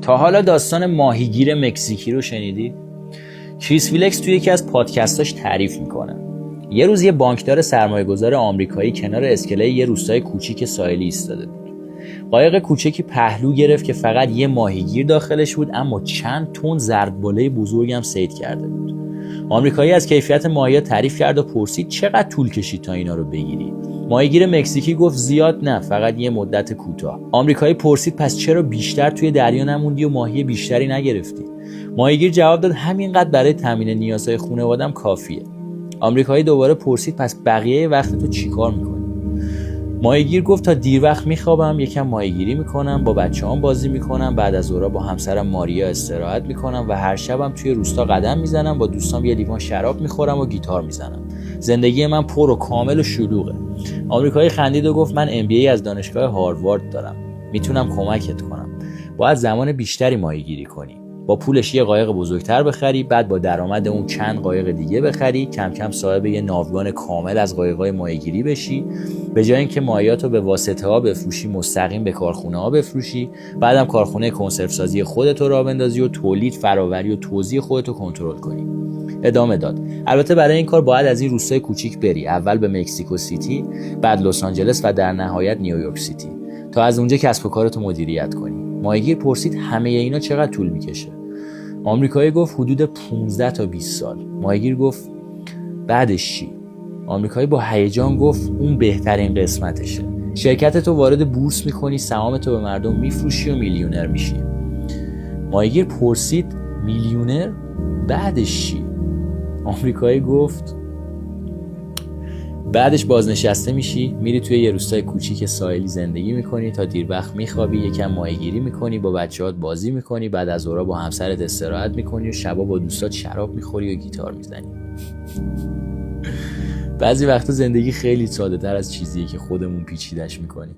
تا حالا داستان ماهیگیر مکزیکی رو شنیدی؟ کریس ویلکس توی یکی از پادکستاش تعریف میکنه. یه روز یه بانکدار سرمایه‌گذار آمریکایی کنار اسکله یه روستای کوچیک ساحلی ایستاده بود. قایق کوچکی پهلو گرفت که فقط یه ماهیگیر داخلش بود، اما چند تن زردباله بزرگ هم صید کرده بود. آمریکایی از کیفیت ماهی‌ها تعریف کرد و پرسید چقدر طول کشید تا اینا رو بگیری؟ ماهیگیر مکزیکی گفت زیاد نه، فقط یه مدت کوتاه. آمریکایی پرسید پس چرا بیشتر توی دریا نموندی و ماهی بیشتری نگرفتی؟ ماهیگیر جواب داد همینقدر برای تامین نیازهای خانواده‌ام کافیه. آمریکایی دوباره پرسید پس بقیه وقت تو چیکار میکنی؟ ماهیگیر گفت تا دیر وقت میخوابم، یکم ماهیگیری میکنم، با بچه‌هام بازی میکنم، بعد از ظهر با همسرم ماریا استراحت میکنم و هر شبم توی روستا قدم میزنم، با دوستام یه لیوان شراب میخورم و گیتار میزنم. زندگی من پر و کامل و شلوغه. آمریکایی خندید و گفت من MBA از دانشگاه هاروارد دارم. میتونم کمکت کنم. باید زمان بیشتری ماهیگیری کنی. با پولش یه قایق بزرگتر بخری، بعد با درآمد اون چند قایق دیگه بخری، کم کم صاحب یه ناوگان کامل از قایق‌های ماهیگیری بشی. به جای اینکه ماهیاتو به واسطه‌ها بفروشی، مستقیم به کارخونه‌ها بفروشی، بعدم کارخونه کنسرو سازی خودتو راه بندازی و تولید، فراوری و توزیع خودتو کنترل کنی. ادامه داد. البته برای این کار باید از این روستای کوچیک بری، اول به مکزیکو سیتی، بعد لس آنجلس و در نهایت نیویورک سیتی، تا از اونجا کسب و کارتو مدیریت کنی. ماهیگیر پرسید همه اینا چقدر طول میکشه؟ آمریکایی گفت حدود 15 تا 20 سال. ماهیگیر گفت بعدش چی؟ آمریکایی با هیجان گفت اون بهترین قسمتشه. شرکتتو وارد بورس میکنی، سهامتو به مردم میفروشی و میلیونر میشی. ماهیگیر پرسید میلیونر؟ بعدش چی؟ آمریکایی گفت بعدش بازنشسته میشی، میری توی یه روستای کوچیک ساحلی زندگی میکنی، تا دیر وقت میخوابی، یکم ماهیگیری میکنی، با بچه‌هات بازی میکنی، بعد از ظهر با همسرت استراحت میکنی و شبا با دوستات شراب میخوری و گیتار میزنی. بعضی وقتا زندگی خیلی ساده تر از چیزیه که خودمون پیچیدش میکنیم.